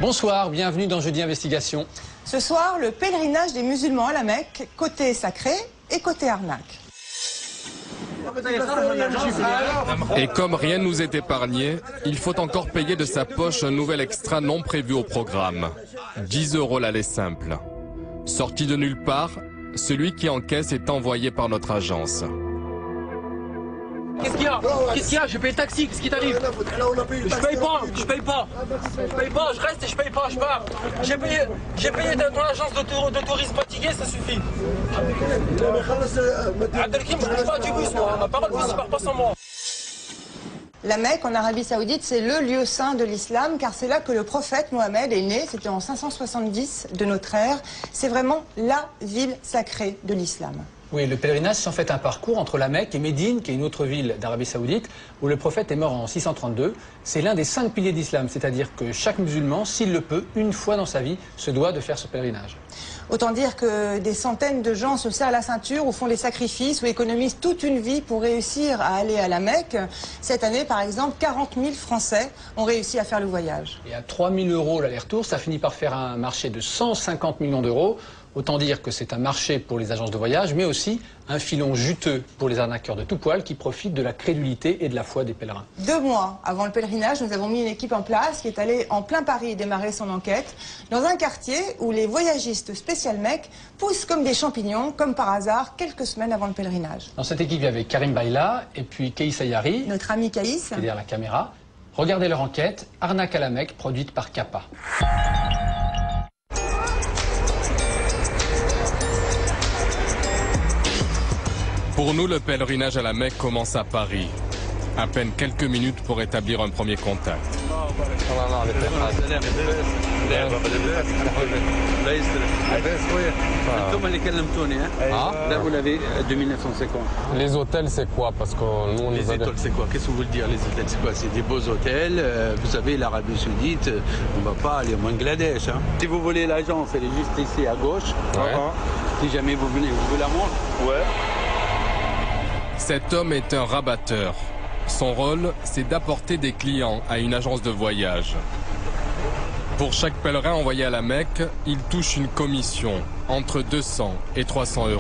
Bonsoir, bienvenue dans Jeudi Investigation. Ce soir, le pèlerinage des musulmans à la Mecque, côté sacré et côté arnaque. Et comme rien ne nous est épargné, il faut encore payer de sa poche un nouvel extra non prévu au programme. 10 € l'aller simple. Sorti de nulle part, celui qui encaisse est envoyé par notre agence. Qu'est-ce qu'il y a? Qu'est-ce qu'il y a? Je paye le taxi, qu'est-ce qui t'arrive? Je paye pas, je reste et je paye pas, je pars. J'ai payé ton agence de tourisme fatigué, ça suffit. Abdelkim, je bouge pas du bus, moi. Ma parole, bus, part pas sans moi. La Mecque, en Arabie Saoudite, c'est le lieu saint de l'islam, car c'est là que le prophète Mohammed est né. C'était en 570 de notre ère. C'est vraiment la ville sacrée de l'islam. Oui, le pèlerinage, c'est en fait un parcours entre la Mecque et Médine, qui est une autre ville d'Arabie Saoudite, où le prophète est mort en 632. C'est l'un des 5 piliers d'islam, c'est-à-dire que chaque musulman, s'il le peut, une fois dans sa vie, se doit de faire ce pèlerinage. Autant dire que des centaines de gens se serrent la ceinture ou font des sacrifices ou économisent toute une vie pour réussir à aller à la Mecque. Cette année, par exemple, 40 000 Français ont réussi à faire le voyage. Et à 3 000 € l'aller-retour, ça finit par faire un marché de 150 millions d'euros. Autant dire que c'est un marché pour les agences de voyage, mais aussi un filon juteux pour les arnaqueurs de tout poil qui profitent de la crédulité et de la foi des pèlerins. 2 mois avant le pèlerinage, nous avons mis une équipe en place qui est allée en plein Paris démarrer son enquête, dans un quartier où les voyagistes spécial Mecque poussent comme des champignons, comme par hasard, quelques semaines avant le pèlerinage. Dans cette équipe, il y avait Karim Baïla et puis Keïs Ayari, Notre ami Caïs, qui est derrière la caméra. Regardez leur enquête, Arnaque à la Mecque, produite par Kappa. Pour nous, le pèlerinage à la Mecque commence à Paris. À peine quelques minutes pour établir un premier contact. Vous l'avez 2950. Les hôtels, c'est quoi? Parce que nous, on les hôtels, c'est quoi? Qu'est-ce que vous voulez dire? Les hôtels, c'est quoi? C'est des beaux hôtels. Vous savez, l'Arabie Saoudite, on ne va pas aller au Bangladesh. Hein. Si vous voulez l'agence, elle est juste ici à gauche. Ouais. Si jamais vous venez, vous voulez la montre? Ouais. Cet homme est un rabatteur. Son rôle, c'est d'apporter des clients à une agence de voyage. Pour chaque pèlerin envoyé à la Mecque, il touche une commission entre 200 et 300 €.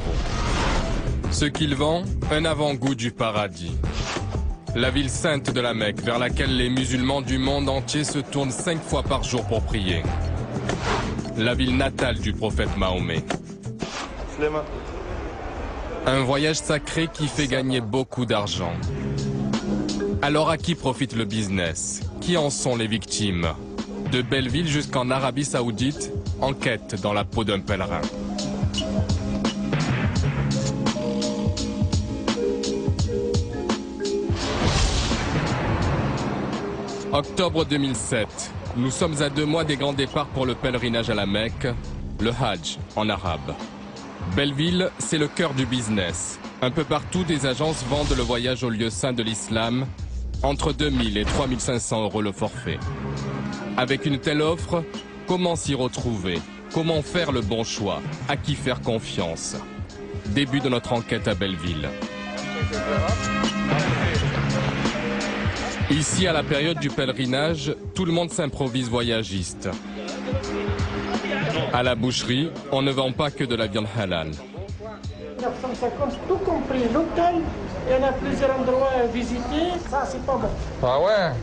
Ce qu'il vend, un avant-goût du paradis. La ville sainte de la Mecque, vers laquelle les musulmans du monde entier se tournent 5 fois par jour pour prier. La ville natale du prophète Mahomet. Un voyage sacré qui fait gagner beaucoup d'argent. Alors à qui profite le business? Qui en sont les victimes? De Belleville jusqu'en Arabie Saoudite, enquête dans la peau d'un pèlerin. Octobre 2007, nous sommes à 2 mois des grands départs pour le pèlerinage à la Mecque, le Hajj en arabe. Belleville, c'est le cœur du business. Un peu partout, des agences vendent le voyage au lieu saint de l'islam, entre 2 000 et 3 500 € le forfait. Avec une telle offre, comment s'y retrouver? Comment faire le bon choix? À qui faire confiance? Début de notre enquête à Belleville. Ici, à la période du pèlerinage, tout le monde s'improvise voyagiste. À la boucherie, on ne vend pas que de la viande halal. 950, tout compris, l'hôtel, il y en a plusieurs endroits à visiter, ça c'est pas bon. Ah ouais?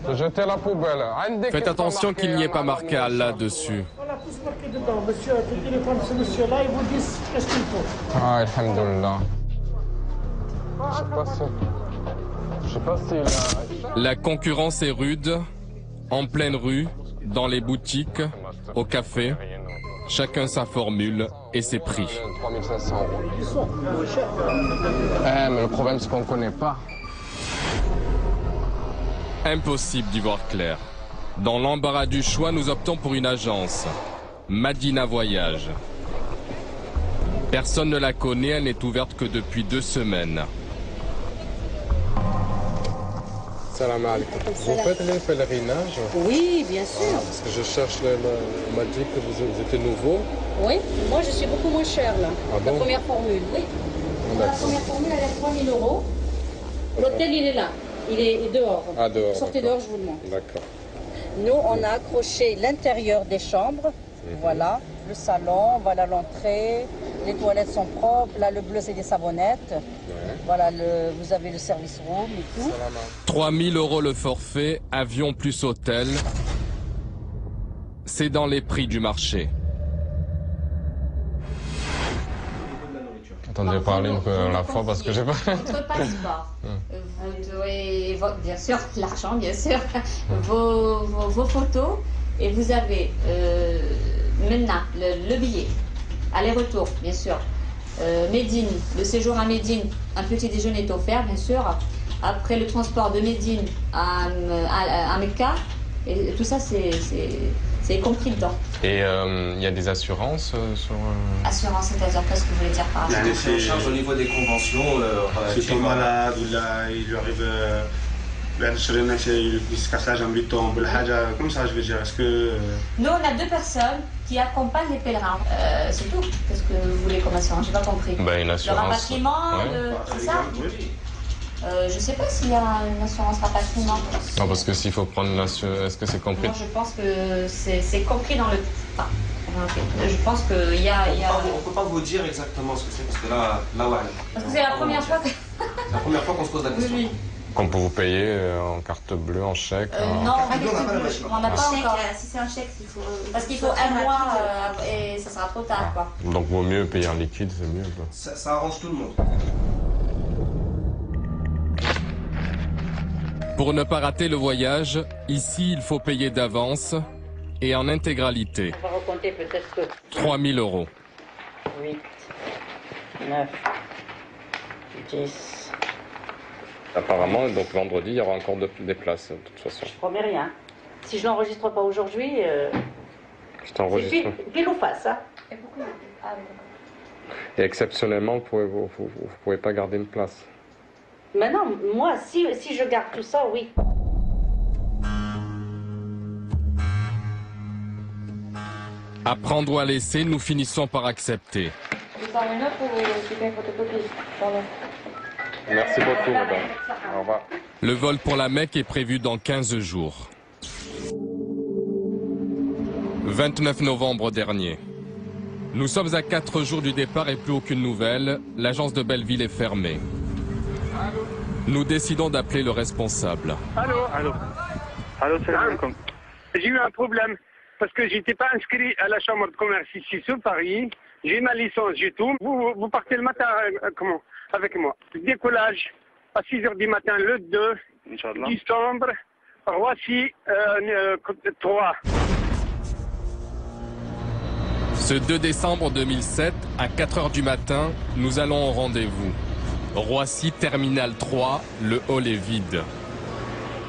De jeter la poubelle. Faites attention qu'il n'y ait pas marqué Allah dessus. On a tous marqué dedans, monsieur, tu téléphones ce monsieur-là, ils vous disent qu'est-ce qu'il faut. Ah, alhamdoulilah. Je sais pas si La concurrence est rude, en pleine rue, dans les boutiques, au café. Chacun sa formule et ses prix. 3500 €. Mais le problème, c'est qu'on ne connaît pas. Impossible d'y voir clair. Dans l'embarras du choix, nous optons pour une agence, Madina Voyage. Personne ne la connaît, elle n'est ouverte que depuis 2 semaines. Salam alaikum. Vous faites les pèlerinages? Oui, bien sûr. Parce que je cherche, on m'a dit que vous étiez nouveau. Oui, moi je suis beaucoup moins cher là. Ah bon? La première formule, oui. La première formule, elle est 3 000 €. L'hôtel, il est là. Il est dehors. Ah, dehors. Sortez dehors, je vous demande. D'accord. Nous, on a accroché l'intérieur des chambres. Voilà, le salon, voilà l'entrée. Les toilettes sont propres. Là, le bleu, c'est des savonnettes. Voilà, vous avez le service room et tout. 3 000 € le forfait, avion plus hôtel. C'est dans les prix du marché. Attends, je vais parler une fois à la fois parce que j'ai pas... Votre passeport. Vous devez, bien sûr, l'argent, bien sûr, vos photos. Et vous avez maintenant le billet, aller-retour, bien sûr. Médine, le séjour à Médine, un petit déjeuner est offert, bien sûr. Après le transport de Médine à Mecca, et tout ça, c'est compris dedans. Et il y a des assurances sur... Assurance, c'est-à-dire qu'est-ce que vous voulez dire par là? C'est en charge au niveau des conventions. Si tu es malade ou là, il lui arrive il se casse la jambe, il tombe, comme ça, je veux dire. Est-ce que... Nous, on a 2 personnes qui accompagnent les pèlerins. C'est tout. Qu'est-ce que vous voulez comme assurance? J'ai pas compris. Ben, une assurance. Le rapatriement, c'est ça? Je sais pas s'il y a une assurance rapatriement. Non, parce que s'il faut prendre une assurance, est-ce que c'est compris? Non, je pense que c'est compris dans le... Je pense qu'il y a... On ne peut pas vous dire exactement ce que c'est, parce que là, ouais. Parce que c'est la première fois que... C'est la première fois qu'on se pose la question. Oui. Qu'on peut vous payer en carte bleue, en chèque Non, on n'a pas encore. Si c'est un chèque, il faut... Parce qu'il faut 1 mois et ça sera trop tard, quoi. Donc vaut mieux payer en liquide, c'est mieux. Ça arrange tout le monde. Pour ne pas rater le voyage, ici il faut payer d'avance et en intégralité. On va recompter peut-être que... 3 000 €. 8, 9, 10... Apparemment, donc vendredi, il y aura encore des places, de toute façon. Je promets rien. Si je l'enregistre pas aujourd'hui, Je t'enregistre. c'est pile ou face, hein. Et exceptionnellement, vous pouvez pas garder une place. Mais non, moi, si je garde tout ça, oui. À prendre ou à laisser, nous finissons par accepter. Merci beaucoup, madame. Au revoir. Le vol pour la Mecque est prévu dans 15 jours. 29 novembre dernier. Nous sommes à 4 jours du départ et plus aucune nouvelle. L'agence de Belleville est fermée. Nous décidons d'appeler le responsable. Allô, salam alaikum. J'ai eu un problème parce que j'étais pas inscrit à la chambre de commerce ici sur Paris. J'ai ma licence, j'ai tout. Vous partez le matin comment? Avec moi. Décollage à 6h du matin le 2 décembre. Roissy 3. Ce 2 décembre 2007, à 4h du matin, nous allons au rendez-vous. Roissy Terminal 3, le hall est vide.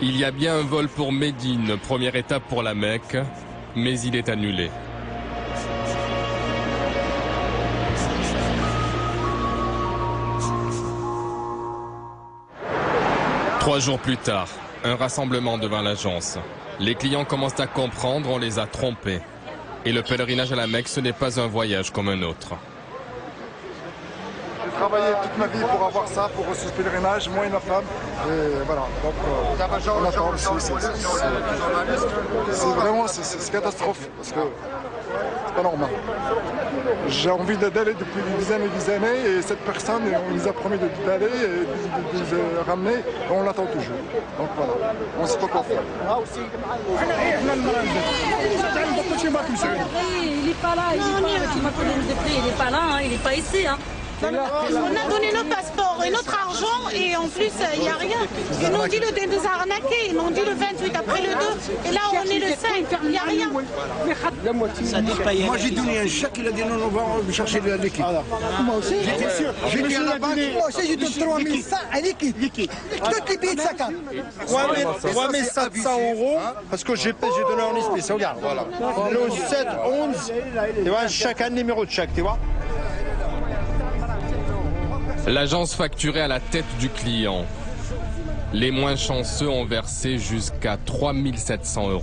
Il y a bien un vol pour Médine, première étape pour la Mecque, mais il est annulé. Trois jours plus tard, un rassemblement devant l'agence. Les clients commencent à comprendre, on les a trompés. Et le pèlerinage à la Mecque, ce n'est pas un voyage comme un autre. J'ai travaillé toute ma vie pour avoir ça, pour ce pèlerinage, moi et ma femme. Et voilà, donc on attend aussi. C'est vraiment c'est catastrophe, parce que c'est pas normal. J'ai envie d'aller depuis des années et cette personne, on nous a promis d'aller et de nous ramener, on l'attend toujours. Donc voilà, on ne sait pas quoi faire. Il n'est pas là, tu m'as connu le prix, il n'est pas là, il n'est pas ici. On a donné notre passeport et notre argent et en plus il n'y a rien. Ils nous ont dit de nous arnaquer, ils nous ont dit le 28 après le 2 et là on est le 5, il n'y a rien. Moi j'ai donné un chèque, il a dit non, on va chercher de l'équipe. Moi aussi, j'étais sûr. J'ai dit à la banque. Moi aussi j'ai donné 3100 à l'équipe. Toutes les billets de 50. 3700 € parce que j'ai donné en espèces, regarde, voilà. Le 7, 11, tu vois, chacun numéro de chèque, tu vois. L'agence facturait à la tête du client. Les moins chanceux ont versé jusqu'à 3 700 €.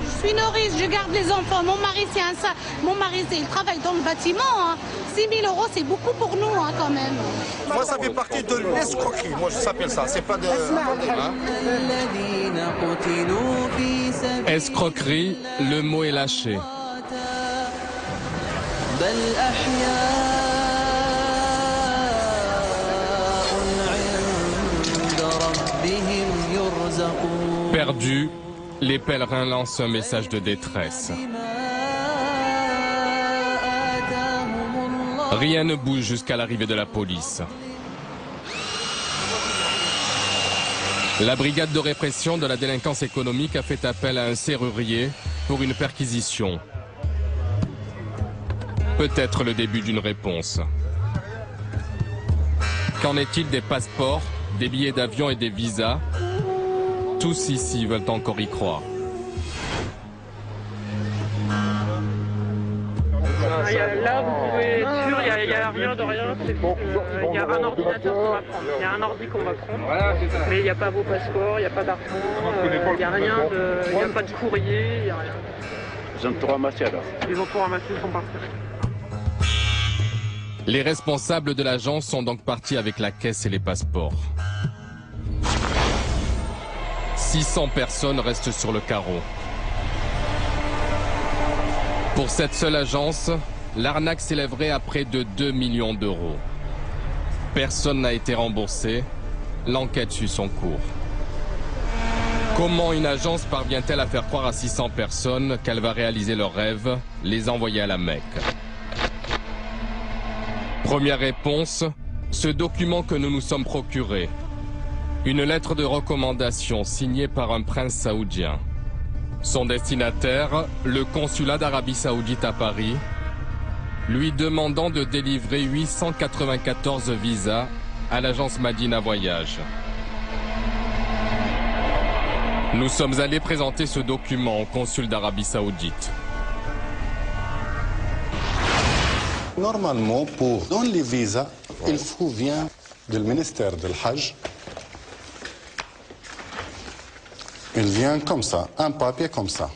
Je suis nourrice, je garde les enfants. Mon mari, il travaille dans le bâtiment. Hein. 6 000 €, c'est beaucoup pour nous hein, quand même. Moi, ça fait partie de l'escroquerie. Moi, je s'appelle ça. C'est pas de... Escroquerie, le mot est lâché. Perdus, les pèlerins lancent un message de détresse. Rien ne bouge jusqu'à l'arrivée de la police. La brigade de répression de la délinquance économique a fait appel à un serrurier pour une perquisition. Peut-être le début d'une réponse. Qu'en est-il des passeports, des billets d'avion et des visas? Tous ici veulent encore y croire. Là, vous pouvez être sûr, il n'y a rien de rien. Il y a un ordinateur qu'on va prendre. Il y a un ordi qu'on va prendre. Mais il n'y a pas vos passeports, il n'y a pas d'argent, il n'y a rien de. Il n'y a pas de courrier, il n'y a rien. Ils ont tout ramassé alors. Ils ont tout ramassé, ils sont partis. Les responsables de l'agence sont donc partis avec la caisse et les passeports. 600 personnes restent sur le carreau. Pour cette seule agence, l'arnaque s'élèverait à près de 2 millions d'euros. Personne n'a été remboursé. L'enquête suit son cours. Comment une agence parvient-elle à faire croire à 600 personnes qu'elle va réaliser leurs rêves, les envoyer à la Mecque? Première réponse, ce document que nous nous sommes procurés. Une lettre de recommandation signée par un prince saoudien. Son destinataire, le consulat d'Arabie Saoudite à Paris, lui demandant de délivrer 894 visas à l'agence Madina Voyage. Nous sommes allés présenter ce document au consul d'Arabie Saoudite. Normalement, pour donner les visas, il faut venir du ministère du Hajj. Il vient comme ça, un papier comme ça.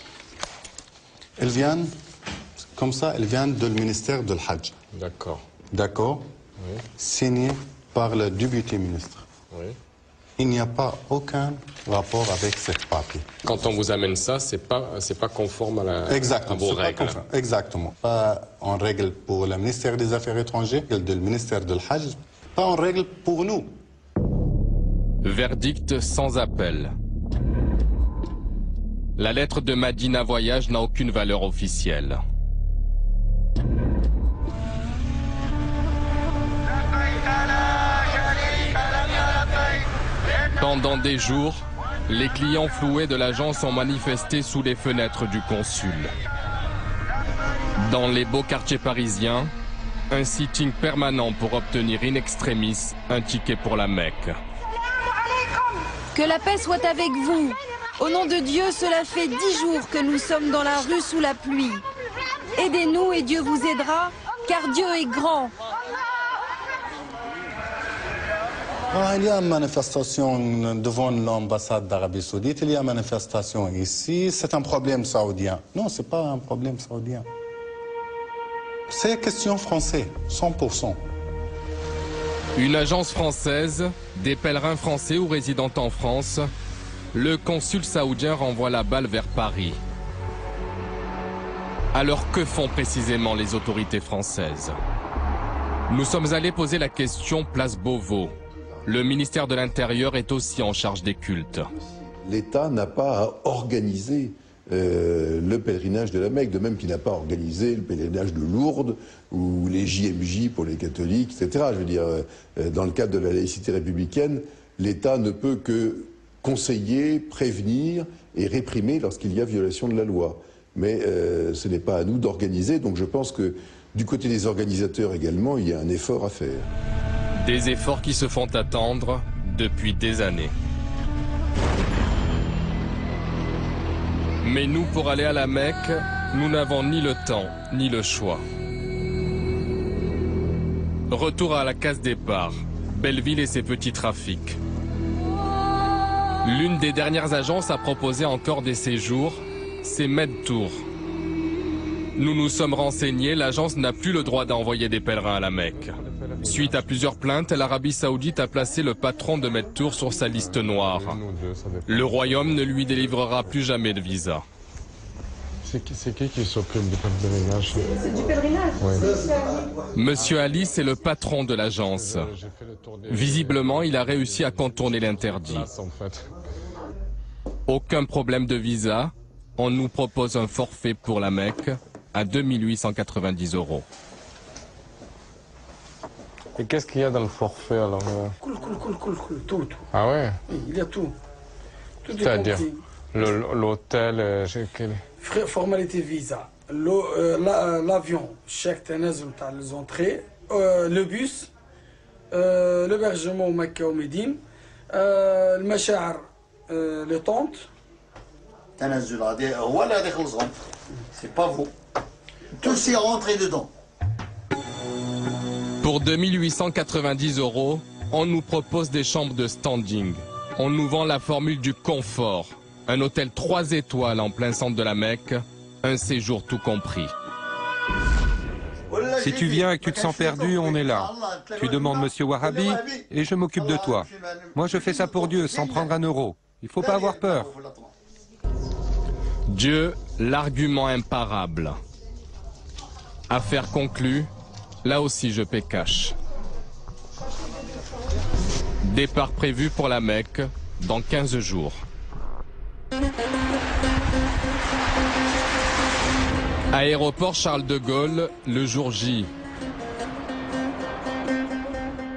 Il vient comme ça, il vient du ministère du Hajj. D'accord. D'accord. Oui. Signé par le député ministre. Oui. Il n'y a pas aucun rapport avec ce papier. Quand on vous amène ça, c'est pas conforme à vos règles. Exactement. Pas en règle pour le ministère des Affaires étrangères, le ministère du Hajj. Pas en règle pour nous. Verdict sans appel. La lettre de Madina Voyage n'a aucune valeur officielle. Pendant des jours, les clients floués de l'agence ont manifesté sous les fenêtres du consul. Dans les beaux quartiers parisiens, un sitting permanent pour obtenir in extremis un ticket pour la Mecque. Que la paix soit avec vous. Au nom de Dieu, cela fait 10 jours que nous sommes dans la rue sous la pluie. Aidez-nous et Dieu vous aidera, car Dieu est grand. Il y a une manifestation devant l'ambassade d'Arabie Saoudite, il y a une manifestation ici. C'est un problème saoudien. Non, ce n'est pas un problème saoudien. C'est question française, 100%. Une agence française, des pèlerins français ou résidant en France, le consul saoudien renvoie la balle vers Paris. Alors que font précisément les autorités françaises? Nous sommes allés poser la question place Beauvau. Le ministère de l'Intérieur est aussi en charge des cultes. L'État n'a pas à organiser le pèlerinage de la Mecque, de même qu'il n'a pas organisé le pèlerinage de Lourdes ou les JMJ pour les catholiques, etc. Je veux dire, dans le cadre de la laïcité républicaine, l'État ne peut que conseiller, prévenir et réprimer lorsqu'il y a violation de la loi. Mais ce n'est pas à nous d'organiser, donc je pense que du côté des organisateurs également, il y a un effort à faire. Des efforts qui se font attendre depuis des années. Mais nous, pour aller à la Mecque, nous n'avons ni le temps, ni le choix. Retour à la case départ, Belleville et ses petits trafics. L'une des dernières agences a proposé encore des séjours c'est Medtour. Nous nous sommes renseignés, l'agence n'a plus le droit d'envoyer des pèlerins à la Mecque. Suite à plusieurs plaintes, l'Arabie Saoudite a placé le patron de Medtour sur sa liste noire. Le royaume ne lui délivrera plus jamais de visa. C'est qui s'occupe du pèlerinage? C'est du pèlerinage. Ouais. Monsieur Ali, c'est le patron de l'agence. Visiblement, il a réussi à contourner l'interdit. Aucun problème de visa. On nous propose un forfait pour la Mecque à 2890 €. Et qu'est-ce qu'il y a dans le forfait alors? Tout. Ah ouais? Oui, il y a tout. Tout est C'est-à-dire compris. l'hôtel, Formalité visa, l'avion, chaque تنازل تاع les entrées, le bus, l'hébergement au Mecca au Médine, le machar, les tentes. تنازل هذا هو اللي غادي يخلصهم. C'est pas vous. Tout s'est rentré dedans. Pour 2890 €, on nous propose des chambres de standing. On nous vend la formule du confort. Un hôtel 3 étoiles en plein centre de la Mecque, un séjour tout compris. Si tu viens et que tu te sens perdu, on est là. Tu demandes Monsieur Wahabi et je m'occupe de toi. Moi je fais ça pour Dieu, sans prendre un euro. Il ne faut pas avoir peur. Dieu, l'argument imparable. Affaire conclue, là aussi je paie cash. Départ prévu pour la Mecque dans 15 jours. Aéroport Charles de Gaulle, le jour J.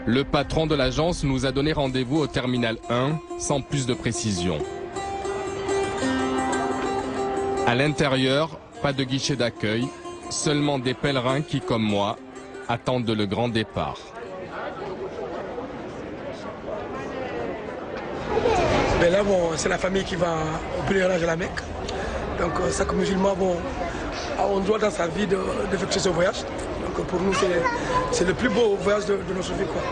Le patron de l'agence nous a donné rendez-vous au terminal 1, sans plus de précision. À l'intérieur, pas de guichet d'accueil, seulement des pèlerins qui, comme moi, attendent le grand départ. Ben là, bon, c'est la famille qui va au pèlerinage à la Mecque. Donc, ça, comme musulman, bon, on doit dans sa vie d'effectuer ce voyage. Donc, pour nous, c'est le plus beau voyage de notre vie, quoi.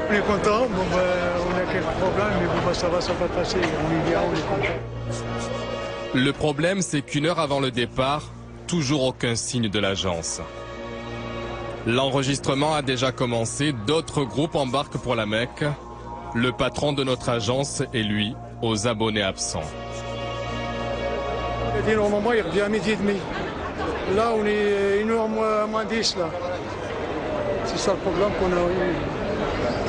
On est content. Bon, ben, on a quelques problèmes, mais bon, ça va passer. On est bien, on est content. Le problème, c'est qu'une heure avant le départ, toujours aucun signe de l'agence. L'enregistrement a déjà commencé, d'autres groupes embarquent pour la Mecque. Le patron de notre agence est, lui, aux abonnés absents. Il a dit normalement, il revient à 12h30. Là, on est 1h moins 10, là. C'est ça le problème qu'on a eu.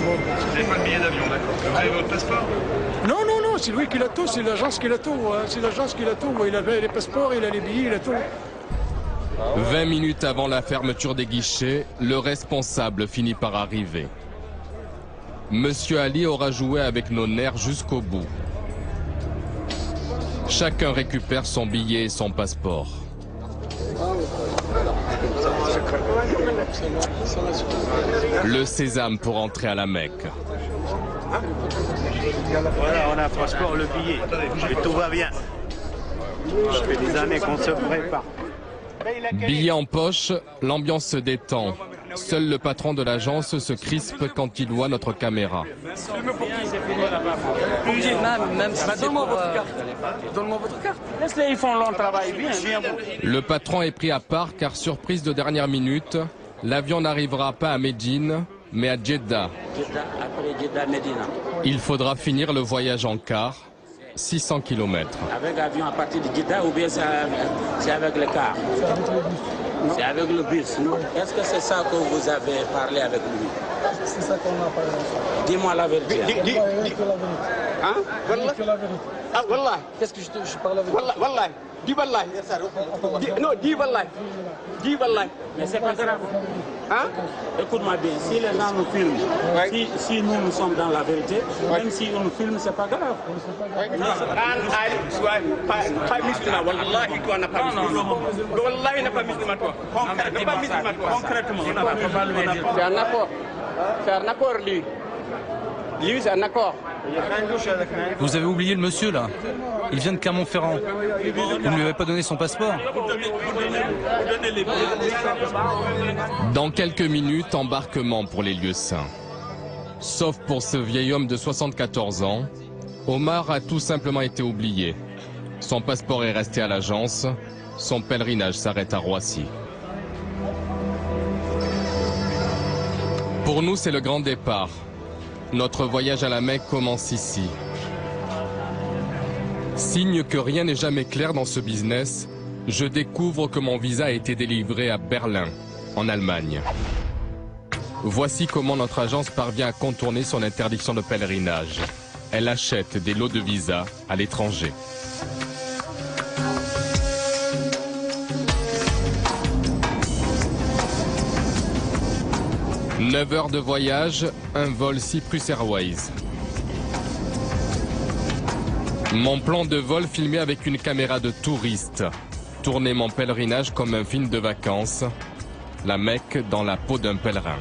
Bon. Vous n'avez pas de billet d'avion, d'accord? Vous avez votre passeport? Non, c'est lui qui l'a tout, c'est l'agence qui l'a tout. Hein. C'est l'agence qui l'a tout. Il a les passeports, il a les billets, il a tout. 20 minutes avant la fermeture des guichets, le responsable finit par arriver. Monsieur Ali aura joué avec nos nerfs jusqu'au bout. Chacun récupère son billet et son passeport. Le sésame pour entrer à la Mecque. Voilà, on a un passeport, le billet, et tout va bien. Ça fait des années qu'on se prépare. Billet en poche, l'ambiance se détend. Seul le patron de l'agence se crispe quand il voit notre caméra. Donne-moi votre carte. Donne-moi votre carte. Laisse-les, ils font leur travail bien. Le patron est pris à part car, surprise de dernière minute, l'avion n'arrivera pas à Médine, mais à Jeddah. Il faudra finir le voyage en car, 600 km. Avec l'avion à partir de Jeddah ou bien c'est avec le car? C'est avec le bus. Est-ce que c'est ça que vous avez parlé avec lui? C'est ça qu'on a parlé. Dis-moi la vérité. Hein? Ah, wallah. Qu'est-ce que je parle avec Wallah, wallah. Dis wallah. Non, dis wallah. Dis wallah. Mais c'est pas grave. Hein? Écoute-moi bien, si les gens nous filment, si nous sommes dans la vérité, même si on nous filme, c'est pas grave. Pas musulman, wallahi, toi n'a pas musulman. Wallahi n'a pas musulman, toi. Concrètement, c'est un accord. C'est un accord, lui. Lui, c'est un accord. Vous avez oublié le monsieur, là. Il vient de Clermont-Ferrand. Vous ne lui avez pas donné son passeport? Dans quelques minutes, embarquement pour les lieux saints. Sauf pour ce vieil homme de 74 ans, Omar a tout simplement été oublié. Son passeport est resté à l'agence. Son pèlerinage s'arrête à Roissy. Pour nous, c'est le grand départ. Notre voyage à la Mecque commence ici. Signe que rien n'est jamais clair dans ce business, je découvre que mon visa a été délivré à Berlin, en Allemagne. Voici comment notre agence parvient à contourner son interdiction de pèlerinage. Elle achète des lots de visas à l'étranger. « 9 heures de voyage, un vol Cyprus Airways. Mon plan de vol filmé avec une caméra de touriste. Tourner mon pèlerinage comme un film de vacances. La Mecque dans la peau d'un pèlerin.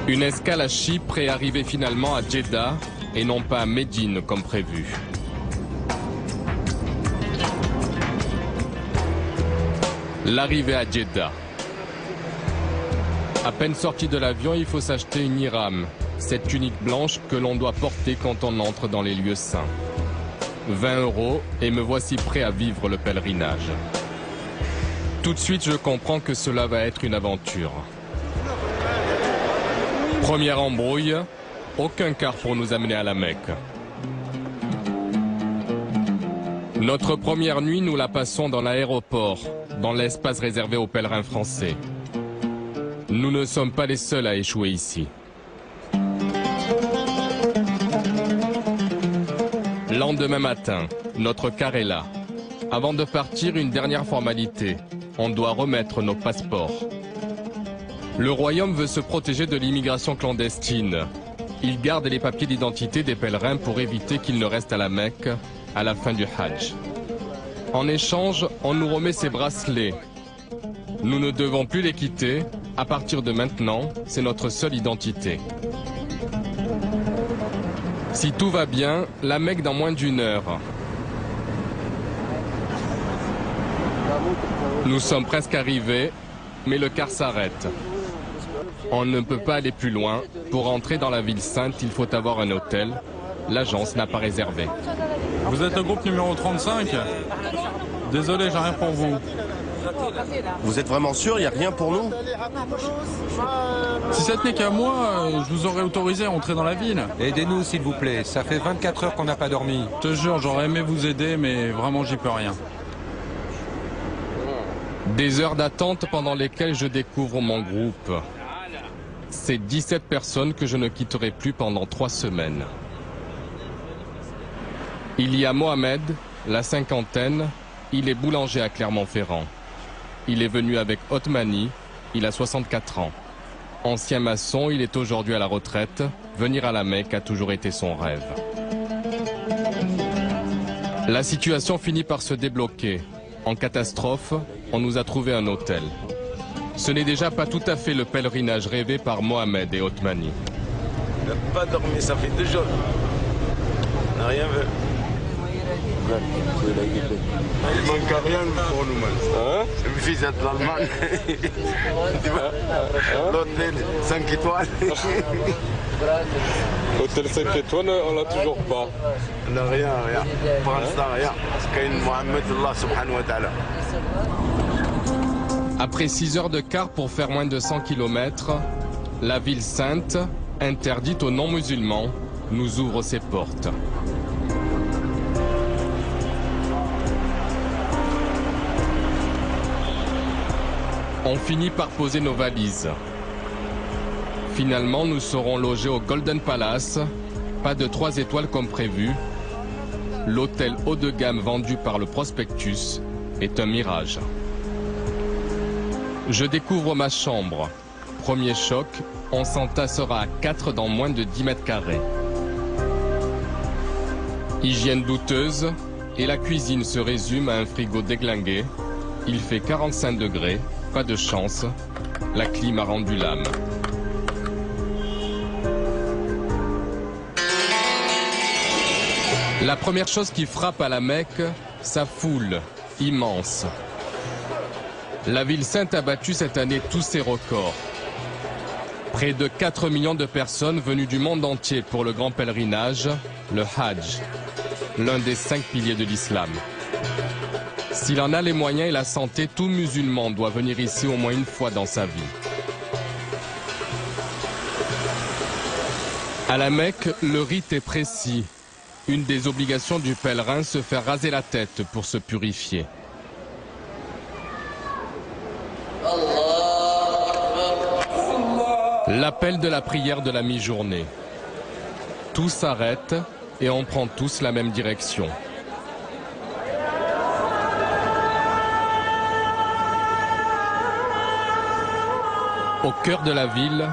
Une escale à Chypre et arrivée finalement à Jeddah et non pas à Médine comme prévu. L'arrivée à Jeddah. À peine sorti de l'avion, il faut s'acheter une ihram, cette tunique blanche que l'on doit porter quand on entre dans les lieux saints. 20 € et me voici prêt à vivre le pèlerinage. Tout de suite, je comprends que cela va être une aventure. Première embrouille, aucun car pour nous amener à la Mecque. Notre première nuit, nous la passons dans l'aéroport, dans l'espace réservé aux pèlerins français. Nous ne sommes pas les seuls à échouer ici. Lendemain matin, notre car est là. Avant de partir, une dernière formalité. On doit remettre nos passeports. Le royaume veut se protéger de l'immigration clandestine. Il garde les papiers d'identité des pèlerins pour éviter qu'ils ne restent à la Mecque à la fin du Hajj. En échange, on nous remet ces bracelets. Nous ne devons plus les quitter. À partir de maintenant, c'est notre seule identité. Si tout va bien, la Mecque dans moins d'1 heure. Nous sommes presque arrivés, mais le car s'arrête. On ne peut pas aller plus loin. Pour entrer dans la ville sainte, il faut avoir un hôtel. L'agence n'a pas réservé. Vous êtes le groupe numéro 35 ? Désolé, j'ai rien pour vous. Vous êtes vraiment sûr, il n'y a rien pour nous? Si ça tenait qu'à moi, je vous aurais autorisé à entrer dans la ville. Aidez-nous s'il vous plaît, ça fait 24 heures qu'on n'a pas dormi. Je te jure, j'aurais aimé vous aider, mais vraiment j'y peux rien. Des heures d'attente pendant lesquelles je découvre mon groupe. C'est 17 personnes que je ne quitterai plus pendant 3 semaines. Il y a Mohamed, la cinquantaine, il est boulanger à Clermont-Ferrand. Il est venu avec Othmani, il a 64 ans. Ancien maçon, il est aujourd'hui à la retraite. Venir à la Mecque a toujours été son rêve. La situation finit par se débloquer. En catastrophe, on nous a trouvé un hôtel. Ce n'est déjà pas tout à fait le pèlerinage rêvé par Mohamed et Othmani. On n'a pas dormi, ça fait 2 jours. On n'a rien vu. Il manque rien pour nous, hein? Une visa de l'Allemagne. L'hôtel 5 étoiles. Hôtel 5 étoiles, on l'a toujours pas. On n'a rien. Pour l'instant, rien. C'est qu'un Mohamed Allah subhanahu wa ta'ala. Après 6 heures de car pour faire moins de 100 km, la ville sainte, interdite aux non-musulmans, nous ouvre ses portes. On finit par poser nos valises. Finalement, nous serons logés au Golden Palace, pas de 3 étoiles comme prévu. L'hôtel haut de gamme vendu par le prospectus est un mirage. Je découvre ma chambre. Premier choc, on s'entassera à 4 dans moins de 10 mètres carrés. Hygiène douteuse et la cuisine se résume à un frigo déglingué. Il fait 45 degrés, pas de chance, la clim a rendu l'âme. La première chose qui frappe à la Mecque, sa foule, immense. La ville sainte a battu cette année tous ses records. Près de 4 millions de personnes venues du monde entier pour le grand pèlerinage, le Hajj, l'un des 5 piliers de l'islam. S'il en a les moyens et la santé, tout musulman doit venir ici au moins une fois dans sa vie. À la Mecque, le rite est précis. Une des obligations du pèlerin, se faire raser la tête pour se purifier. L'appel de la prière de la mi-journée. Tout s'arrête et on prend tous la même direction. Au cœur de la ville,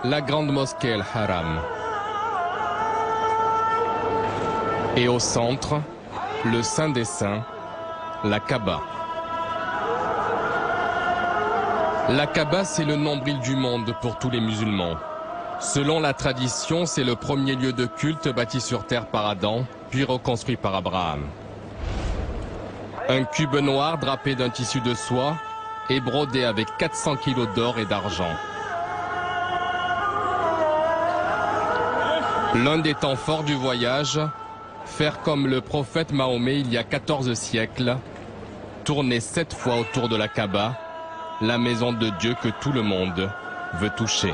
la grande mosquée El-Haram. Et au centre, le Saint des Saints, la Kaaba. La Kaaba, c'est le nombril du monde pour tous les musulmans. Selon la tradition, c'est le premier lieu de culte bâti sur terre par Adam, puis reconstruit par Abraham. Un cube noir drapé d'un tissu de soie et brodé avec 400 kilos d'or et d'argent. L'un des temps forts du voyage, faire comme le prophète Mahomet il y a 14 siècles, tourner 7 fois autour de la Kaaba, la maison de Dieu que tout le monde veut toucher.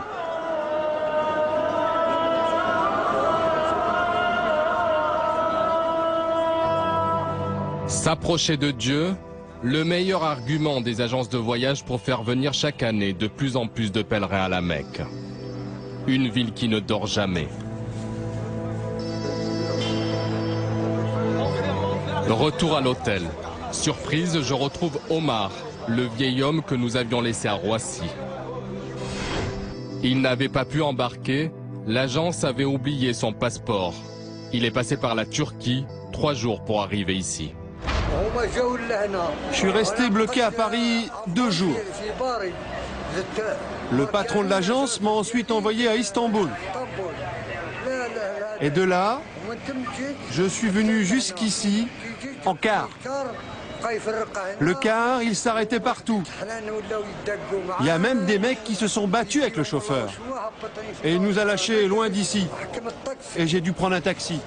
S'approcher de Dieu, le meilleur argument des agences de voyage pour faire venir chaque année de plus en plus de pèlerins à la Mecque. Une ville qui ne dort jamais. Retour à l'hôtel. Surprise, je retrouve Omar, le vieil homme que nous avions laissé à Roissy. Il n'avait pas pu embarquer, l'agence avait oublié son passeport. Il est passé par la Turquie, 3 jours pour arriver ici. Je suis resté bloqué à Paris 2 jours. Le patron de l'agence m'a ensuite envoyé à Istanbul. Et de là, je suis venu jusqu'ici en car. Le car, il s'arrêtait partout. Il y a même des mecs qui se sont battus avec le chauffeur. Et il nous a lâchés loin d'ici. Et j'ai dû prendre un taxi.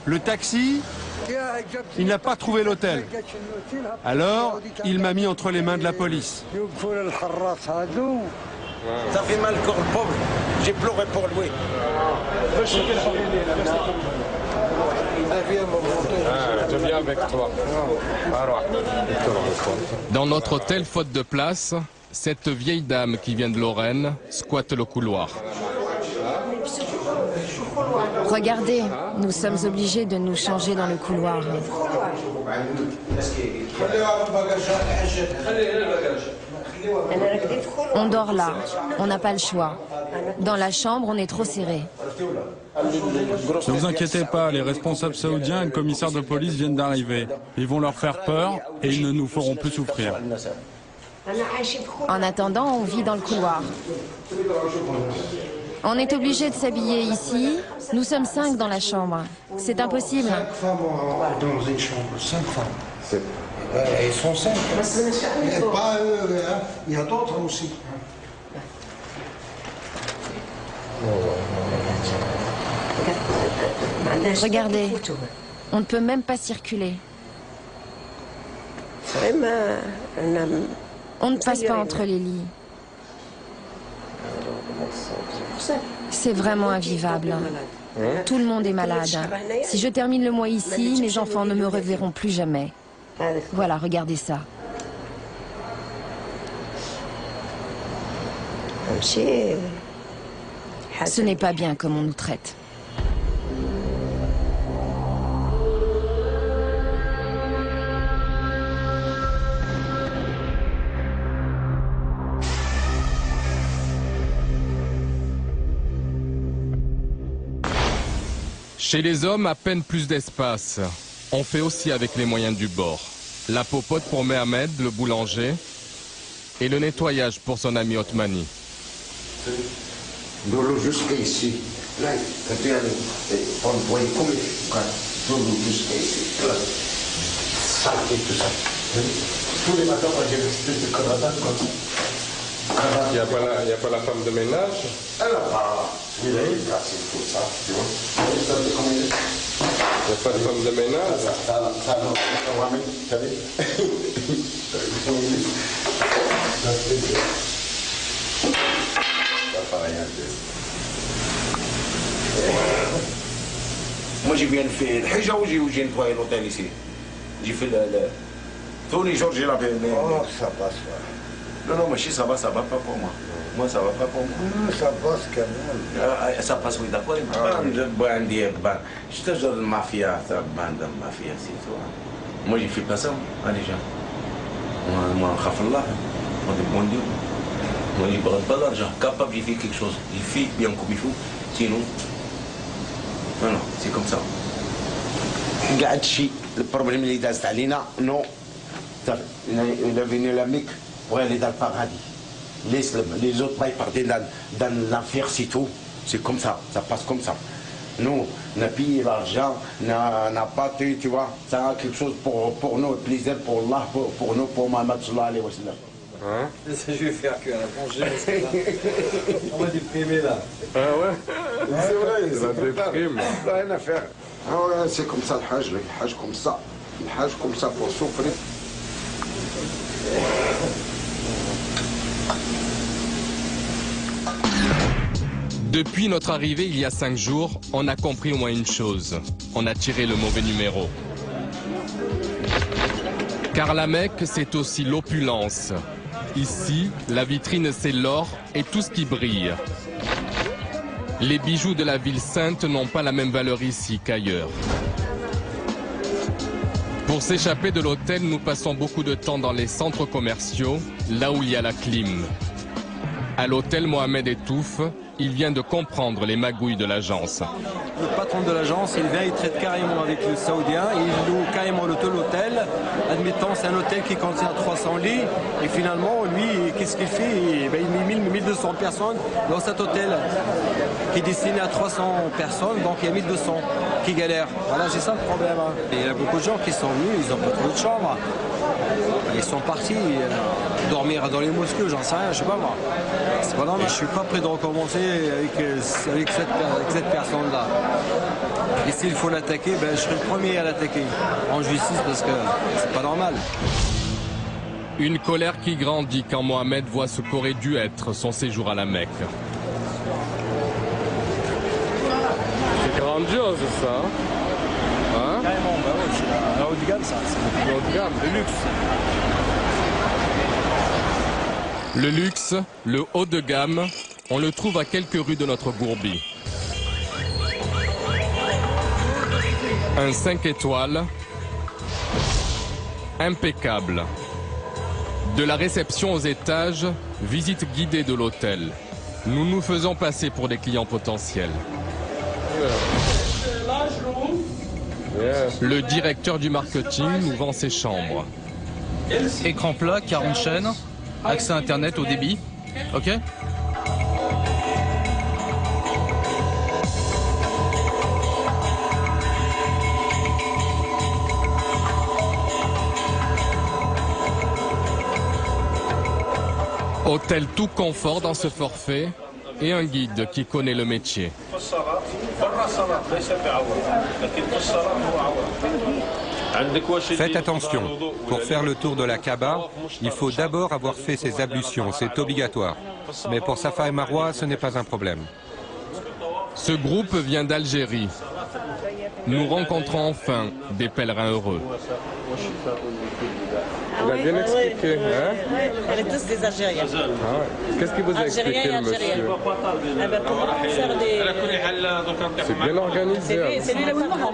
Le taxi, il n'a pas trouvé l'hôtel. Alors, il m'a mis entre les mains de la police. Ça fait mal pour le pauvre. J'ai pleuré pour lui. Je viens avec toi. Dans notre hôtel, faute de place, cette vieille dame qui vient de Lorraine squatte le couloir. Regardez, nous sommes obligés de nous changer dans le couloir. On dort là, on n'a pas le choix. Dans la chambre, on est trop serré. Ne vous inquiétez pas, les responsables saoudiens et le commissaire de police viennent d'arriver. Ils vont leur faire peur et ils ne nous feront plus souffrir. En attendant, on vit dans le couloir. On est obligé de s'habiller ici. Nous sommes 5 dans la chambre. C'est impossible. 5 femmes dans une chambre, 5 femmes. Ils sont 5. Et pas eux, hein. Il y a d'autres aussi. Regardez, on ne peut même pas circuler. On ne passe pas entre les lits. C'est vraiment invivable. Tout le monde est malade. Si je termine le mois ici, mes enfants ne me reverront plus jamais. Voilà, regardez ça. Ce n'est pas bien comme on nous traite. Chez les hommes, à peine plus d'espace. On fait aussi avec les moyens du bord. La popote pour Mohamed, le boulanger, et le nettoyage pour son ami Othmani. De l'eau jusqu'à ici. Là, on voit comme de l'eau jusqu'à ici. Là, ça et tout ça. Tous les matins, moi j'ai une espèce de cravate comme ça. Il n'y a pas la femme de ménage? Elle n'a pas. Il a cassé tout ça, tu vois. Il n'y a pas de femme de ménage? Moi j'ai bien fait الحاجة وجي nettoyer l'hôtel ici. J'ai fait tous les jours j'ai lavé. Oh, ça passe pas. Non, ça va pas pour moi. Moi ça va pas pour moi. Ça passe quand même. Ça passe oui d'accord. Je te jure de mafia, ça bande de mafia c'est tout. Moi j'ai fait pas ça déjà. Moi خاف الله. Moi de bon Dieu. Moi j'ai pas d'argent. Capable j'ai fait quelque chose. J'ai fait bien comme il faut. Sinon. Non, c'est comme ça. قاعد شيء البروبليم اللي دازت علينا نو il est venu la Mecque pour aller dans le paradis. Les autres ils partent dans l'enfer, c'est tout. C'est comme ça passe comme ça. Nous, on a payé l'argent, on n'a pas tu vois, ça a quelque chose pour nous, plaisir pour Allah, pour nous, pour Mohamed sallallahu alayhi wa sallam. Hein? Je vais faire que à la manger parce que là, on va déprimer là. Ah ouais? C'est vrai, ça déprime. Rien à faire. Ah ouais, c'est comme ça le hajj comme ça. Le hajj comme ça pour souffrir. Depuis notre arrivée il y a 5 jours, on a compris au moins une chose. On a tiré le mauvais numéro. Car la Mecque, c'est aussi l'opulence. Ici, la vitrine, c'est l'or et tout ce qui brille. Les bijoux de la ville sainte n'ont pas la même valeur ici qu'ailleurs. Pour s'échapper de l'hôtel, nous passons beaucoup de temps dans les centres commerciaux, là où il y a la clim. À l'hôtel Mohamed étouffe, il vient de comprendre les magouilles de l'agence. Le patron de l'agence, il vient, il traite carrément avec le Saoudien, et il loue carrément l'hôtel. Admettons, c'est un hôtel qui contient 300 lits, et finalement, lui, qu'est-ce qu'il fait? Il met 1200 personnes dans cet hôtel qui est destiné à 300 personnes, donc il y a 1200 qui galèrent. Voilà, c'est ça le problème. Et il y a beaucoup de gens qui sont venus, ils n'ont pas trouvé de chambre. Ils sont partis dormir dans les mosquées, j'en sais rien, je sais pas moi. C'est pas normal. Je suis pas prêt de recommencer avec cette personne-là. Et s'il faut l'attaquer, je serai le premier à l'attaquer en justice parce que c'est pas normal. Une colère qui grandit quand Mohamed voit ce qu'aurait dû être son séjour à la Mecque. C'est grandiose ça. Hein? Carrément, c'est haut de gamme ça. C'est haut de gamme, le luxe. Le luxe, le haut de gamme, on le trouve à quelques rues de notre Gourbie. Un 5 étoiles, impeccable. De la réception aux étages, visite guidée de l'hôtel. Nous nous faisons passer pour des clients potentiels. Le directeur du marketing nous vend ses chambres. Écran plat, 40 chaînes, accès internet au débit, ok? Hôtel tout confort dans ce forfait et un guide qui connaît le métier. Faites attention, pour faire le tour de la Kaaba, il faut d'abord avoir fait ses ablutions, c'est obligatoire. Mais pour Safa et Marwa, ce n'est pas un problème. Ce groupe vient d'Algérie. Nous rencontrons enfin des pèlerins heureux. Il a bien expliqué, hein? Elle est tous des Algériens. Ah ouais. Qu'est-ce qu'il vous a expliqué, le monsieur? C'est bien organisé. C'est lui le patron.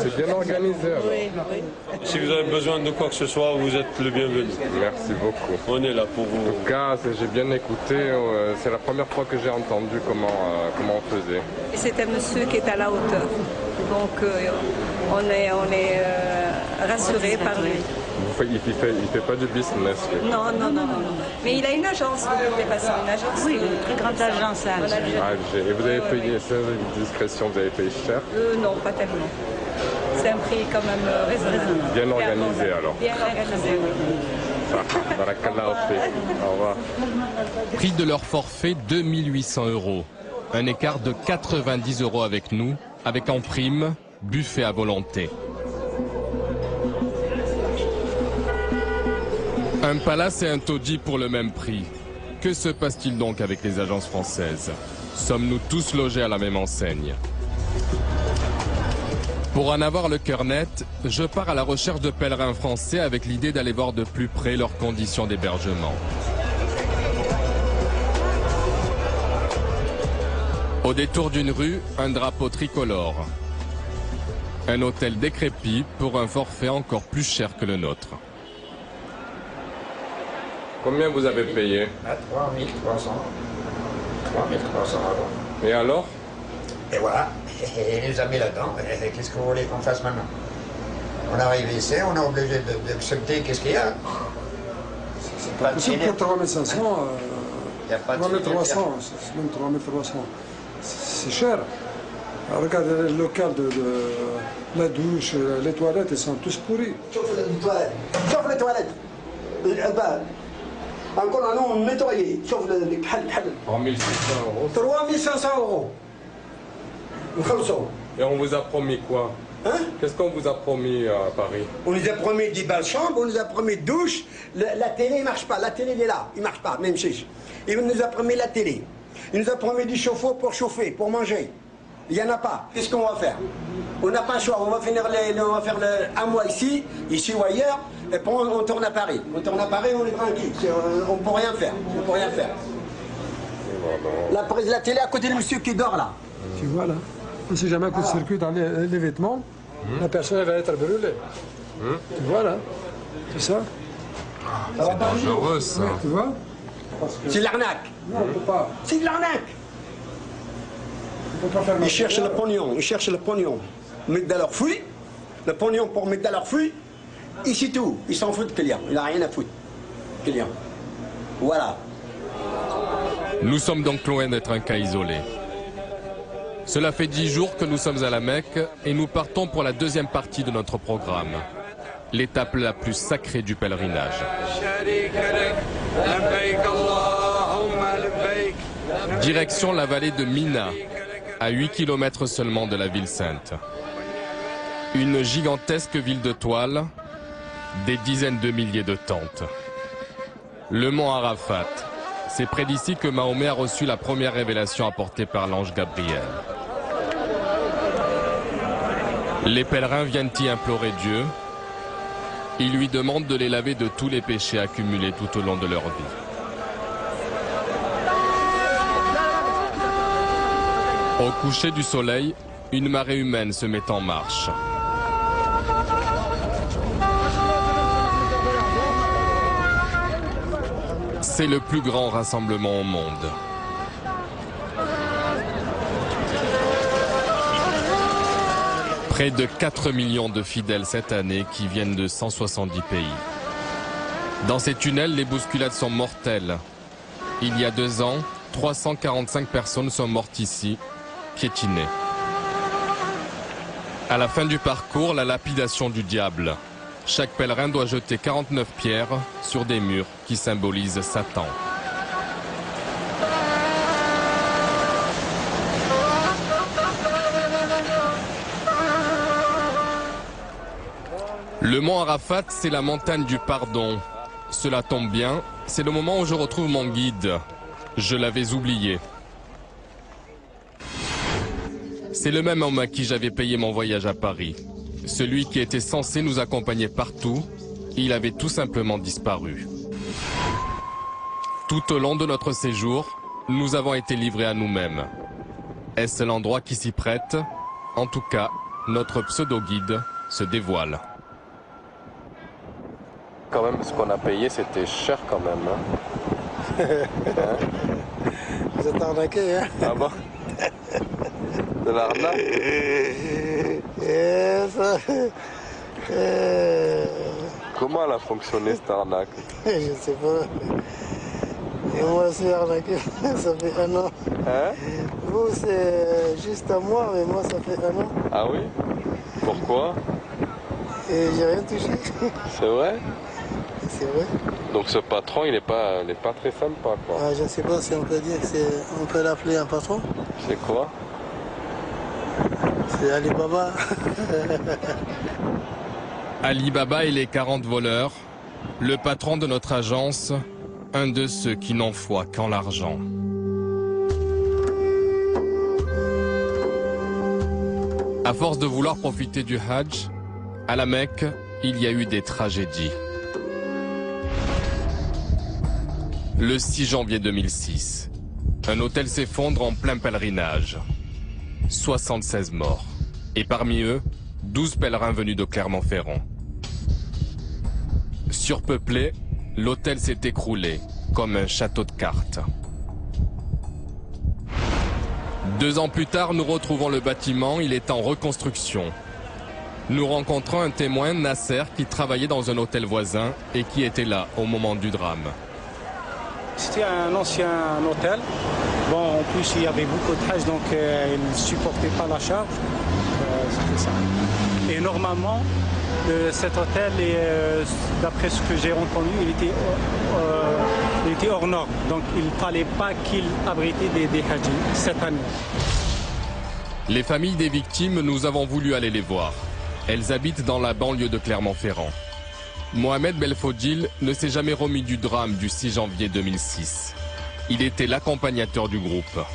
C'est bien organisé. Oui, oui. Si vous avez besoin de quoi que ce soit, vous êtes le bienvenu. Merci beaucoup. On est là pour vous. En tout cas, j'ai bien écouté. C'est la première fois que j'ai entendu comment on faisait. Et c'est un monsieur qui est à la hauteur. Donc on est rassuré par lui. Il fait pas du business. Non. Mais il a une agence, vous pouvez passer une agence. Oui, une très grande agence à Alger. Et vous avez payé, sans discrétion, vous avez payé cher? Non, pas tellement. C'est un prix quand même raisonnable. Bien organisé alors. Bien organisé, oui. Au revoir. Prix de leur forfait 2800 €. Un écart de 90 € avec nous, avec en prime, buffet à volonté. Un palace et un taudis pour le même prix. Que se passe-t-il donc avec les agences françaises? Sommes-nous tous logés à la même enseigne? Pour en avoir le cœur net, je pars à la recherche de pèlerins français avec l'idée d'aller voir de plus près leurs conditions d'hébergement. Au détour d'une rue, un drapeau tricolore. Un hôtel décrépit pour un forfait encore plus cher que le nôtre. Combien vous avez payé? 3 300. 3 300 €. Et alors? Et voilà, il nous a mis là-dedans. Qu'est-ce que vous voulez qu'on fasse maintenant? On arrive ici, on est obligé d'accepter qu'est-ce qu'il y a. C'est pas possible pour 3500. Il n'y a pas de 3300, c'est même 3300. C'est cher. Alors, regarde le local de la douche, les toilettes, ils sont tous pourris. Sauf les toilettes. Sauf les toilettes. Encore un nom nettoyé, sauf les khal. 3600 €. 3500 €. Et on vous a promis quoi? Hein? Qu'est-ce qu'on vous a promis à Paris? On nous a promis 10 balles chambre, on nous a promis douche, la télé ne marche pas, la télé elle est là, il ne marche pas, même chiche. Il nous a promis la télé. Il nous a promis du chauffe-eau pour chauffer, pour manger. Il n'y en a pas. Qu'est-ce qu'on va faire? On n'a pas le choix, on va faire un mois ici ou ailleurs, et puis on tourne à Paris. On tourne à Paris, on est tranquille, on ne peut rien faire. On peut rien faire. La télé à côté du monsieur qui dort là. Tu vois là, si jamais un coup de circuit dans les vêtements, la personne va être brûlée. Tu vois là, c'est ça? C'est dangereux ça. Tu vois? C'est de l'arnaque. Non, on ne peut pas. C'est de l'arnaque. Ils cherchent le pognon, ils cherchent le pognon. Mettre dans leur fouille, le pognon pour mettre dans leur fouille, et c'est tout. Ils s'en foutent, client. Il n'a rien à foutre, client. Voilà. Nous sommes donc loin d'être un cas isolé. Cela fait 10 jours que nous sommes à la Mecque et nous partons pour la deuxième partie de notre programme. L'étape la plus sacrée du pèlerinage. Direction la vallée de Mina, à 8 km seulement de la ville sainte. Une gigantesque ville de toile, des dizaines de milliers de tentes. Le mont Arafat, c'est près d'ici que Mahomet a reçu la première révélation apportée par l'ange Gabriel. Les pèlerins viennent y implorer Dieu. Ils lui demandent de les laver de tous les péchés accumulés tout au long de leur vie. Au coucher du soleil, une marée humaine se met en marche. C'est le plus grand rassemblement au monde. Près de 4 millions de fidèles cette année qui viennent de 170 pays. Dans ces tunnels, les bousculades sont mortelles. Il y a 2 ans, 345 personnes sont mortes ici, piétinées. À la fin du parcours, la lapidation du diable. Chaque pèlerin doit jeter 49 pierres sur des murs qui symbolisent Satan. Le mont Arafat, c'est la montagne du pardon. Cela tombe bien, c'est le moment où je retrouve mon guide. Je l'avais oublié. C'est le même homme à qui j'avais payé mon voyage à Paris. Celui qui était censé nous accompagner partout, il avait tout simplement disparu. Tout au long de notre séjour, nous avons été livrés à nous-mêmes. Est-ce l'endroit qui s'y prête? En tout cas, notre pseudo-guide se dévoile. Quand même, ce qu'on a payé, c'était cher quand même. Hein? Vous êtes arnaqué, hein? Ah bon? De l'arnaque? Comment elle a fonctionné cette arnaque? Je ne sais pas. Et moi aussi arnaqué, ça fait 1 an. Hein? Vous, c'est juste à moi, mais moi, ça fait 1 an. Ah oui? Pourquoi? Et j'ai rien touché. C'est vrai? c'est vrai. Donc ce patron, il n'est pas très sympa, quoi. Ah, je ne sais pas si on peut dire, on peut l'appeler un patron. C'est quoi? C'est Alibaba. Alibaba et les 40 voleurs, le patron de notre agence, un de ceux qui n'en foi qu'en l'argent. À force de vouloir profiter du Hajj, à la Mecque, il y a eu des tragédies. Le 6 janvier 2006, un hôtel s'effondre en plein pèlerinage. 76 morts. Et parmi eux, 12 pèlerins venus de Clermont-Ferrand. Surpeuplé, l'hôtel s'est écroulé, comme un château de cartes. 2 ans plus tard, nous retrouvons le bâtiment, il est en reconstruction. Nous rencontrons un témoin, Nasser, qui travaillait dans un hôtel voisin et qui était là au moment du drame. C'était un ancien hôtel. Bon, en plus, il y avait beaucoup de Hajj, donc il ne supportait pas la charge. C'était ça. Et normalement, cet hôtel, d'après ce que j'ai entendu, il était hors norme. Donc il ne fallait pas qu'il abritait des Hajj cette année. Les familles des victimes, nous avons voulu aller les voir. Elles habitent dans la banlieue de Clermont-Ferrand. Mohamed Belfodil ne s'est jamais remis du drame du 6 janvier 2006. Il était l'accompagnateur du groupe.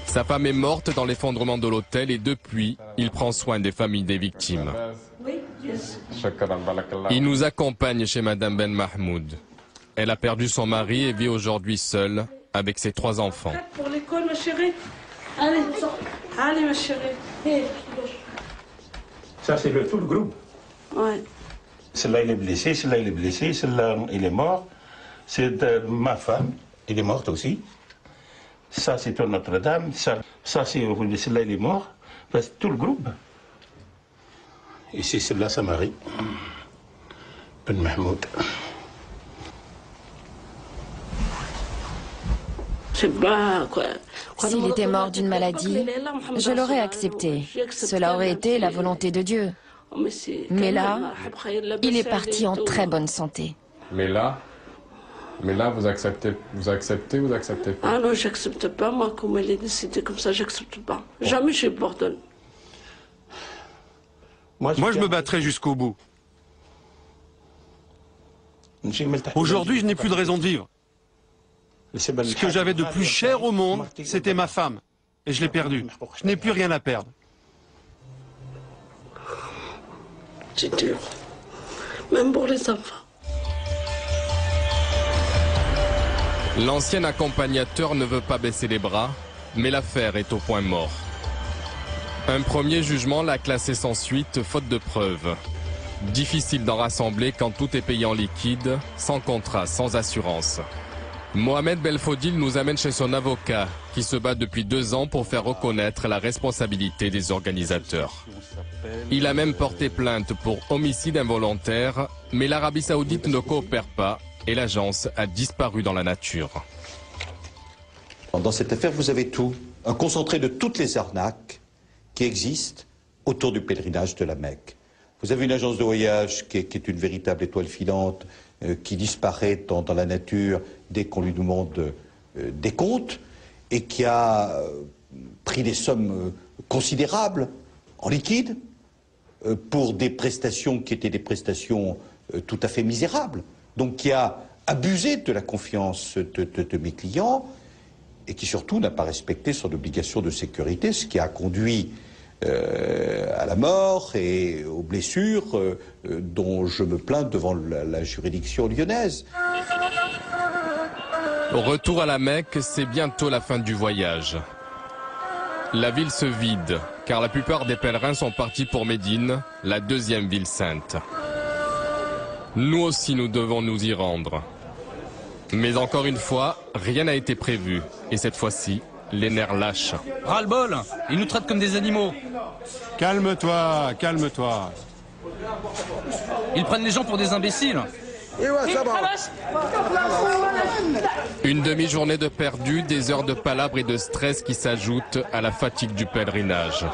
Sa femme est morte dans l'effondrement de l'hôtel et depuis, il prend soin des familles des victimes. Il nous accompagne chez Madame Ben Mahmoud. Elle a perdu son mari et vit aujourd'hui seule avec ses 3 enfants. Pour l'école, ma chérie. Allez, ma chérie. Ça, c'est tout le groupe. Ouais. Celui-là, il est blessé, celui-là, il est blessé, celui-là, il est mort. C'est ma femme, elle est morte aussi. Ça, c'est Notre-Dame. Ça c'est celui-là, il est mort. C'est tout le groupe. Et c'est celui-là, sa mari, Ben Mahmoud. S'il était mort d'une maladie, je l'aurais accepté. Cela aurait été la volonté de Dieu. Mais là, il est parti en très bonne santé. Mais là, vous acceptez pas? Ah non, j'accepte pas, moi, comme elle est décidée comme ça, j'accepte pas. Jamais je pardonne. Moi, je me battrai jusqu'au bout. Aujourd'hui, je n'ai plus de raison de vivre. Ce que j'avais de plus cher au monde, c'était ma femme. Et je l'ai perdue. Je n'ai plus rien à perdre. C'est dur. Même pour les enfants. L'ancien accompagnateur ne veut pas baisser les bras, mais l'affaire est au point mort. Un premier jugement l'a classé sans suite, faute de preuves. Difficile d'en rassembler quand tout est payé en liquide, sans contrat, sans assurance. Mohamed Belfodil nous amène chez son avocat, qui se bat depuis 2 ans pour faire reconnaître la responsabilité des organisateurs. Il a même porté plainte pour homicide involontaire, mais l'Arabie Saoudite ne coopère pas et l'agence a disparu dans la nature. Dans cette affaire, vous avez tout, un concentré de toutes les arnaques qui existent autour du pèlerinage de la Mecque. Vous avez une agence de voyage qui est une véritable étoile filante, qui disparaît dans la nature dès qu'on lui demande des comptes, et qui a pris des sommes considérables en liquide pour des prestations qui étaient des prestations tout à fait misérables. Donc qui a abusé de la confiance de mes clients et qui surtout n'a pas respecté son obligation de sécurité, ce qui a conduit à la mort et aux blessures dont je me plains devant la juridiction lyonnaise. Au retour à la Mecque, c'est bientôt la fin du voyage. La ville se vide, car la plupart des pèlerins sont partis pour Médine, la 2e ville sainte. Nous aussi, nous devons nous y rendre. Mais encore une fois, rien n'a été prévu. Et cette fois-ci, les nerfs lâchent. Ras-le-bol, ils nous traitent comme des animaux. Calme-toi, calme-toi. Ils prennent les gens pour des imbéciles. Une demi-journée de perdu, des heures de palabres et de stress qui s'ajoutent à la fatigue du pèlerinage.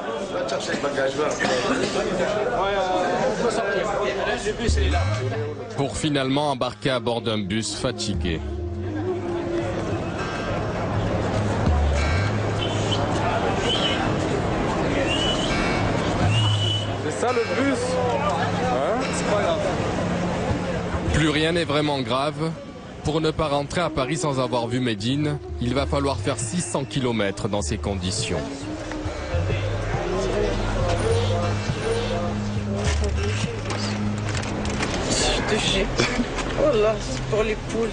Pour finalement embarquer à bord d'un bus fatigué. C'est ça le bus, hein? C'est pas grave. Plus rien n'est vraiment grave. Pour ne pas rentrer à Paris sans avoir vu Médine, il va falloir faire 600 km dans ces conditions. Oh là, c'est pour les poules.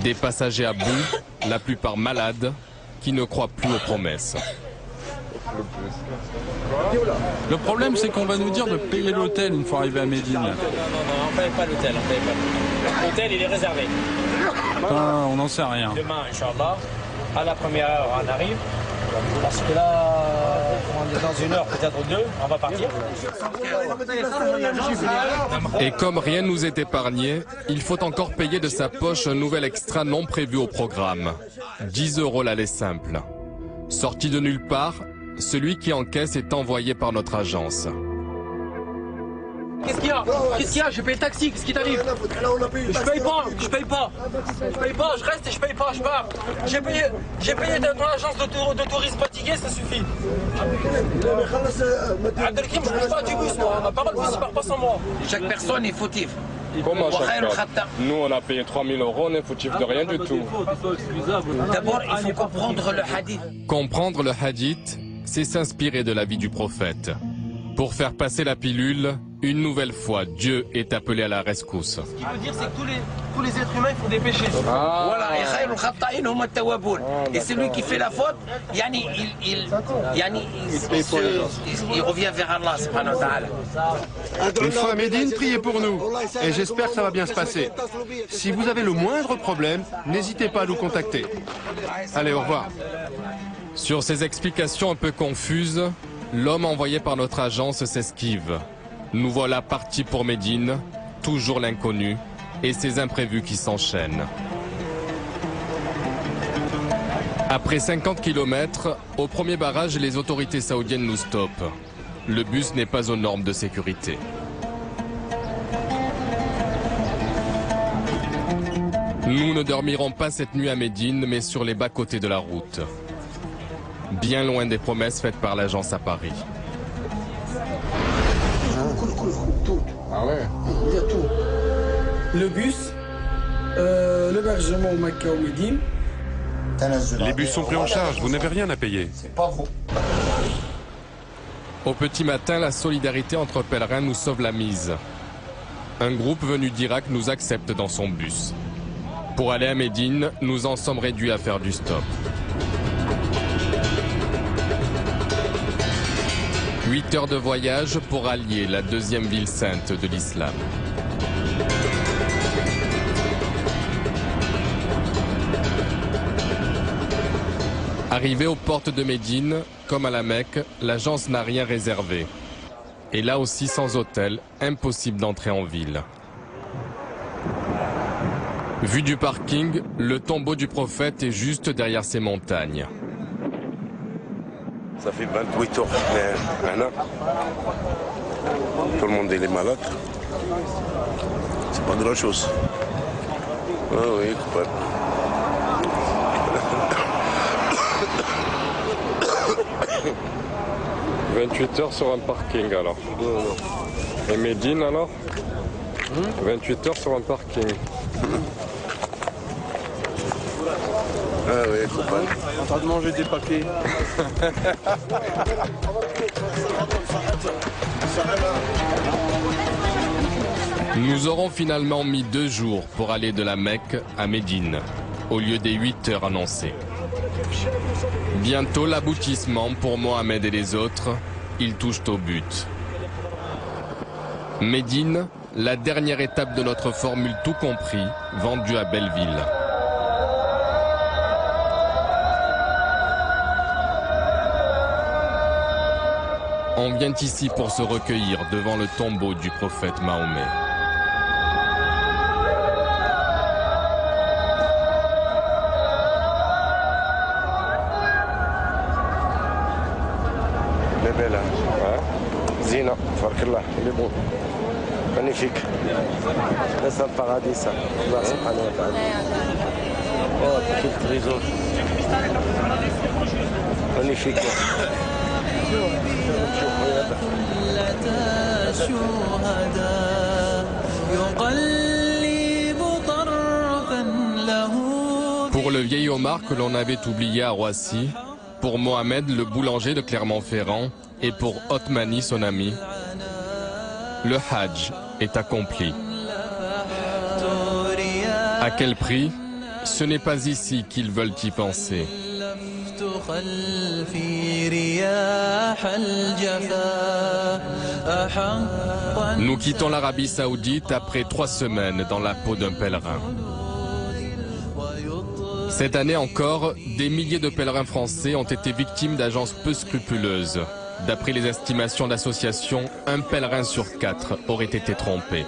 Des passagers à bout, la plupart malades, qui ne croient plus aux promesses. Le problème, c'est qu'on va nous dire de payer l'hôtel une fois arrivé à Médine. Non, on ne paye pas l'hôtel, on paye pas. L'hôtel, il est réservé. On n'en sait rien. Demain, Inch'Allah, à la première heure, on arrive. Parce que là, on est dans une heure, peut-être deux, on va partir. Et comme rien ne nous est épargné, il faut encore payer de sa poche un nouvel extra non prévu au programme. 10 € l'aller simple. Sorti de nulle part, celui qui encaisse est envoyé par notre agence. Qu'est-ce qu'il y a? Qu'est-ce qu'il y a? J'ai payé le taxi, qu'est-ce qui t'arrive? Je paye pas, je paye pas. Je paye pas, je reste et je paye pas, je pars. J'ai payé dans l'agence de tourisme fatigué, ça suffit. Abdelkim, je bouge pas du bus, moi. On n'a pas le bus, il part pas sans moi. Chaque personne est fautive. Comment chaque personne? Nous, on a payé 3 000 €, on est fautif de rien du tout. D'abord, il faut comprendre le hadith. Comprendre le hadith, c'est s'inspirer de la vie du prophète. Pour faire passer la pilule, une nouvelle fois, Dieu est appelé à la rescousse. Ce qui veut dire, c'est que tous les êtres humains font des péchés. Voilà, et celui qui fait la faute, il revient vers Allah, subhanahu wa ta'ala. Une fois à Médine, priez pour nous. Et j'espère que ça va bien se passer. Si vous avez le moindre problème, n'hésitez pas à nous contacter. Allez, au revoir. Sur ces explications un peu confuses, l'homme envoyé par notre agence s'esquive. Nous voilà partis pour Médine, toujours l'inconnu, et ces imprévus qui s'enchaînent. Après 50 km, au premier barrage, les autorités saoudiennes nous stoppent. Le bus n'est pas aux normes de sécurité. Nous ne dormirons pas cette nuit à Médine, mais sur les bas-côtés de la route. Bien loin des promesses faites par l'agence à Paris. Ah ouais. Il y a tout. Le bus, l'hébergement au Mecca ou Médine. Les bus sont pris en charge, vous n'avez rien à payer. C'est pas vous. Au petit matin, la solidarité entre pèlerins nous sauve la mise. Un groupe venu d'Irak nous accepte dans son bus. Pour aller à Médine, nous en sommes réduits à faire du stop. 8 heures de voyage pour allier la deuxième ville sainte de l'islam. Arrivé aux portes de Médine, comme à la Mecque, l'agence n'a rien réservé. Et là aussi sans hôtel, impossible d'entrer en ville. Vue du parking, le tombeau du prophète est juste derrière ces montagnes. Ça fait 28 ans. Tout le monde est malade. C'est pas grand chose. Ah oui, coupable. 28 heures sur un parking alors. Et Médine alors 28 heures sur un parking. Ah oui, coupable. En train de manger des papiers. Nous aurons finalement mis 2 jours pour aller de la Mecque à Médine, au lieu des 8 heures annoncées. Bientôt l'aboutissement pour Mohamed et les autres, ils touchent au but. Médine, la dernière étape de notre formule tout compris, vendue à Belleville. On vient ici pour se recueillir devant le tombeau du prophète Mahomet. Elle est belle, hein. Zina, tabarakallah, elle est beau. Magnifique. C'est un paradis, ça. Allah subhanahu wa ta'ala. Oh, quel trésor. Magnifique. Pour le vieil Omar que l'on avait oublié à Roissy, pour Mohamed le boulanger de Clermont-Ferrand et pour Othmani son ami, le Hajj est accompli. À quel prix? Ce n'est pas ici qu'ils veulent y penser. Nous quittons l'Arabie Saoudite après 3 semaines dans la peau d'un pèlerin. Cette année encore, des milliers de pèlerins français ont été victimes d'agences peu scrupuleuses. D'après les estimations d'associations, un pèlerin sur 4 aurait été trompé.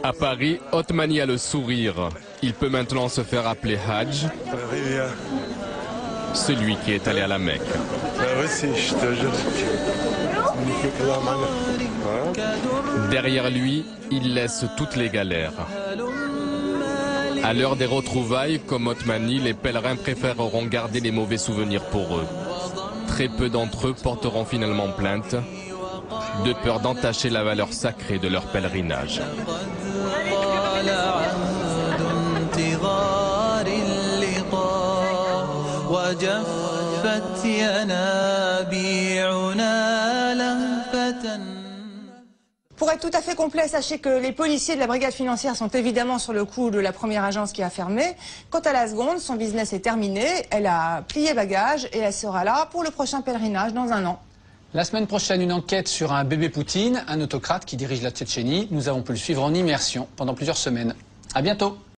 À Paris, Othmani a le sourire. Il peut maintenant se faire appeler Hajj, celui qui est allé à la Mecque. Derrière lui, il laisse toutes les galères. À l'heure des retrouvailles, comme Othmani, les pèlerins préféreront garder les mauvais souvenirs pour eux. Très peu d'entre eux porteront finalement plainte, de peur d'entacher la valeur sacrée de leur pèlerinage. Pour être tout à fait complet, sachez que les policiers de la brigade financière sont évidemment sur le coup de la première agence qui a fermé. Quant à la seconde, son business est terminé, elle a plié bagage et elle sera là pour le prochain pèlerinage dans 1 an. La semaine prochaine, une enquête sur un bébé Poutine, un autocrate qui dirige la Tchétchénie. Nous avons pu le suivre en immersion pendant plusieurs semaines. À bientôt.